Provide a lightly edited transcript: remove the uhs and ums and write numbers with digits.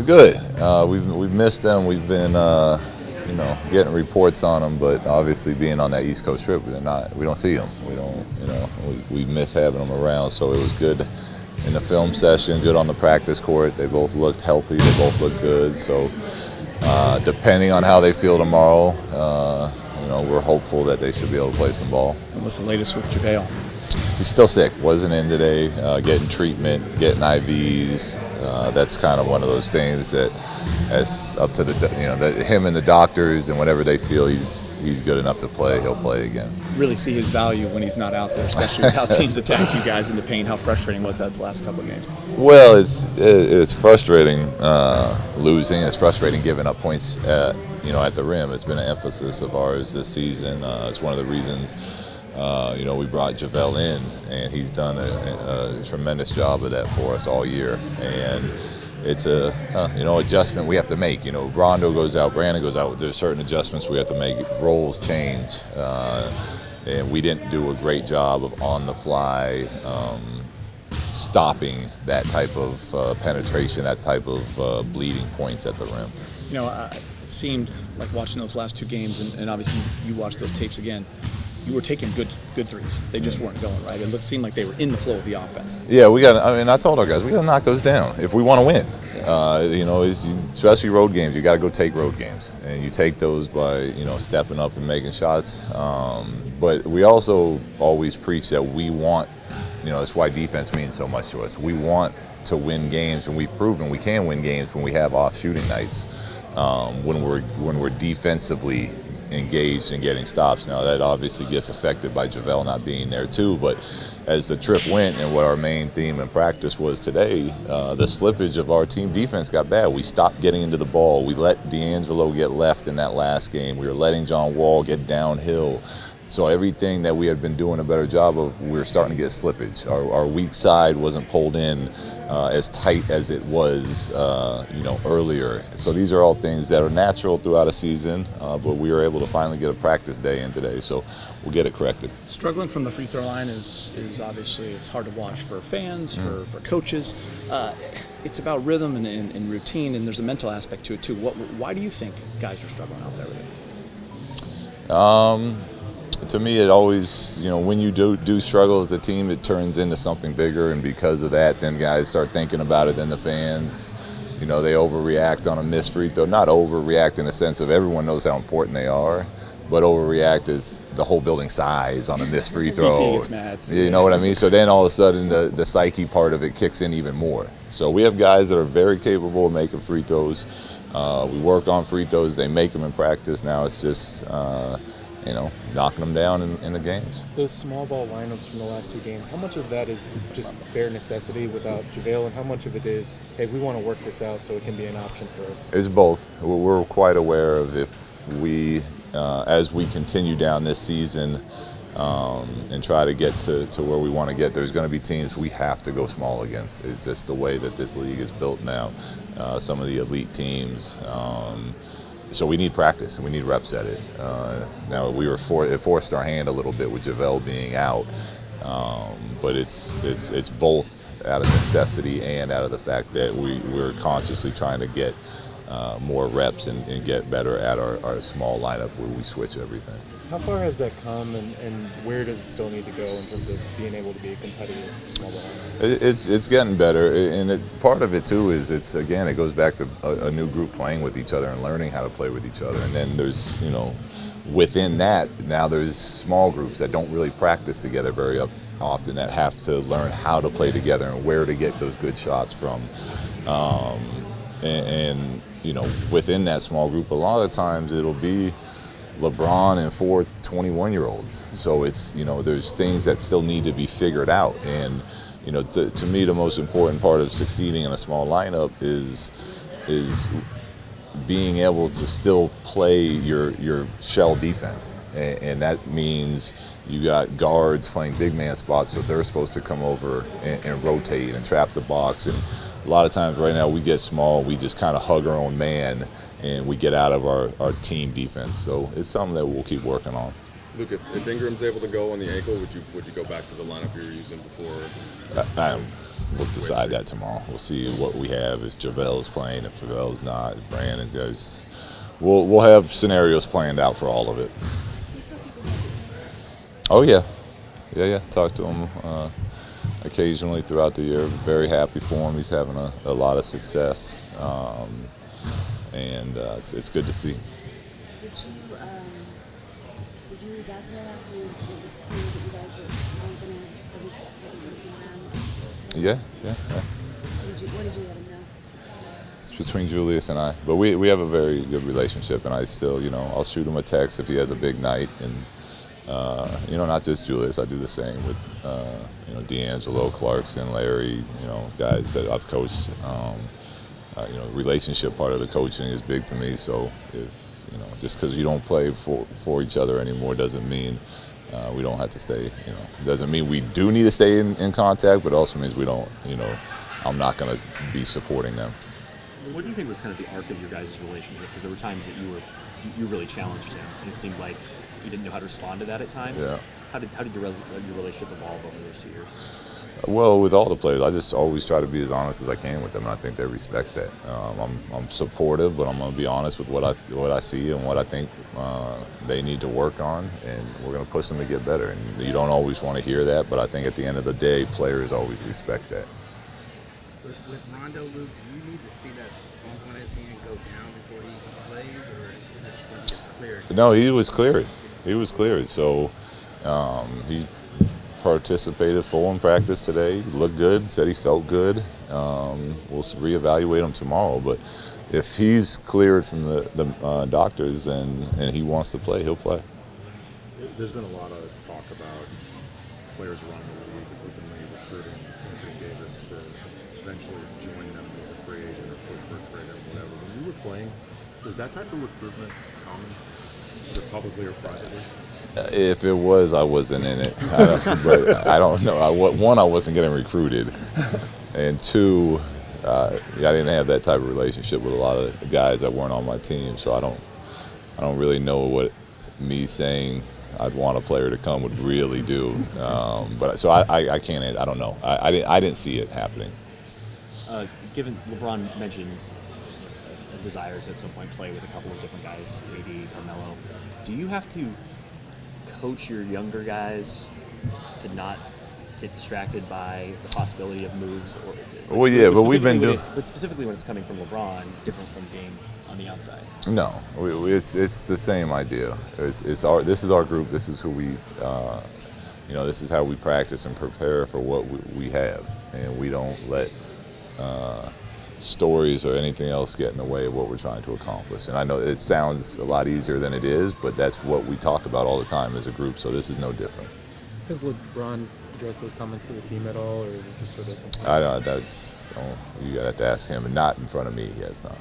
Good. We've missed them. We've been getting reports on them, but obviously being on that East Coast trip, we don't see them. We miss having them around. So it was good in the film session, good on the practice court. They both looked healthy. They both looked good. So depending on how they feel tomorrow, we're hopeful that they should be able to play some ball. And what's the latest with JaVale? He's still sick. Wasn't in today. Getting treatment, getting IVs. That's kind of one of those things that, as up to him and the doctors, and whenever they feel he's good enough to play, he'll play again. Really see his value when he's not out there, especially with how teams attack you guys in the paint. How frustrating was that the last couple of games? Well, it's frustrating losing. It's frustrating giving up points at the rim. It's been an emphasis of ours this season. It's one of the reasons. We brought JaVale in, and he's done a tremendous job of that for us all year. And it's a adjustment we have to make. Rondo goes out, Brandon goes out. There's certain adjustments we have to make. Roles change, and we didn't do a great job of on the fly stopping that type of penetration, that type of bleeding points at the rim. It seemed like watching those last two games, and obviously you watched those tapes again. You were taking good threes. They just weren't going right. It seemed like they were in the flow of the offense. Yeah, I told our guys, we got to knock those down if we want to win. Especially road games, you got to go take road games, and you take those by stepping up and making shots. But we also always preach that we want. That's why defense means so much to us. We want to win games, and we've proven we can win games when we have off shooting nights. When we're defensively engaged in getting stops. Now that obviously gets affected by JaVale not being there too, but as the trip went and what our main theme in practice was today, the slippage of our team defense got bad. We stopped getting into the ball. We let D'Angelo get left in that last game. We were letting John Wall get downhill. So everything that we had been doing a better job of, we were starting to get slippage. Our weak side wasn't pulled in as tight as it was, earlier. So these are all things that are natural throughout a season, but we were able to finally get a practice day in today, so we'll get it corrected. Struggling from the free throw line is obviously it's hard to watch for fans, for coaches. It's about rhythm and routine, and there's a mental aspect to it too. Why do you think guys are struggling out there with it? To me, it always, when you do struggle as a team, it turns into something bigger, and because of that, then guys start thinking about it. Then the fans, they overreact on a missed free throw. Not overreact in the sense of everyone knows how important they are, but overreact is the whole building size on a missed free throw. BT gets mad. You know what I mean? So then all of a sudden the psyche part of it kicks in even more. So we have guys that are very capable of making free throws. We work on free throws. They make them in practice. Now it's just knocking them down in the games. Those small ball lineups from the last two games, how much of that is just bare necessity without JaVale, and how much of it is, hey, we want to work this out so it can be an option for us? It's both. We're quite aware of if we, as we continue down this season and try to get to where we want to get, there's going to be teams we have to go small against. It's just the way that this league is built now. Some of the elite teams. So we need practice and we need reps at it. Now it forced our hand a little bit with JaVale being out, but it's both out of necessity and out of the fact that we're consciously trying to get more reps and get better at our small lineup where we switch everything. How far has that come, and where does it still need to go in terms of being able to be a competitive small ball lineup? It's getting better, and part of it too is it goes back to a new group playing with each other and learning how to play with each other, and then there's within that now there's small groups that don't really practice together very often that have to learn how to play together and where to get those good shots from, and within that small group a lot of times it'll be LeBron and 4 21-year-olds. So it's, there's things that still need to be figured out. And, to me, the most important part of succeeding in a small lineup is being able to still play your shell defense. And that means you got guards playing big man spots, so they're supposed to come over and rotate and trap the box. And a lot of times right now we get small, we just kind of hug our own man, and we get out of our team defense. So it's something that we'll keep working on. Luke, if Ingram's able to go on the ankle, would you go back to the lineup you were using before? We'll decide that tomorrow. We'll see what we have. If JaVale's playing, if JaVale's not, if Brandon goes. We'll have scenarios planned out for all of it. Oh yeah. Talk to him occasionally throughout the year. Very happy for him. He's having a lot of success, and it's good to see. Did you reach out to him after it was clear that you guys weren't gonna, that he wasn't gonna be around? Yeah. What did you let him know? It's between Julius and I, but we have a very good relationship, and I still, I'll shoot him a text if he has a big night, and not just Julius. I do the same with D'Angelo, Clarkson, Larry, guys that I've coached. Relationship part of the coaching is big to me. So if just because you don't play for each other anymore doesn't mean we don't have to stay. Doesn't mean we do need to stay in contact, but also means we don't. I'm not going to be supporting them. What do you think was kind of the arc of your guys' relationship? Because there were times that you really challenged him, and it seemed like you didn't know how to respond to that at times. Yeah. How did your relationship evolve over those 2 years? Well, with all the players, I just always try to be as honest as I can with them, and I think they respect that. I'm supportive, but I'm going to be honest with what I see and what I think they need to work on, and we're going to push them to get better. And you don't always want to hear that, but I think at the end of the day, players always respect that. With Rondo, Luke, do you need to see that bump on his hand go down before he plays, or is it just when he gets cleared? No, he was cleared. So he participated full in practice today. He looked good, said he felt good. We'll reevaluate him tomorrow. But if he's cleared from the doctors and he wants to play, he'll play. There's been a lot of talk about players around the league openly recruiting Anthony Davis to eventually join them as a free agent or push for a trade or whatever. When you were playing, was that type of recruitment common, either publicly or privately? If it was, I wasn't in it. But I don't know. One, I wasn't getting recruited, and two, I didn't have that type of relationship with a lot of the guys that weren't on my team. So I don't really know what me saying I'd want a player to come would really do. But I can't. I don't know. I didn't see it happening. Given LeBron mentioned a desire to at some point play with a couple of different guys, AD, Carmelo, do you have to coach your younger guys to not get distracted by the possibility of moves? Well, yeah, but we've been doing. But specifically when it's coming from LeBron, different from being on the outside. No, it's the same idea. This is our group. This is who we. This is how we practice and prepare for what we have, and we don't let stories or anything else get in the way of what we're trying to accomplish. And I know it sounds a lot easier than it is, but that's what we talk about all the time as a group. So this is no different. Has LeBron addressed those comments to the team at all, or is it just sort of? You got to ask him, and not in front of me. He has not.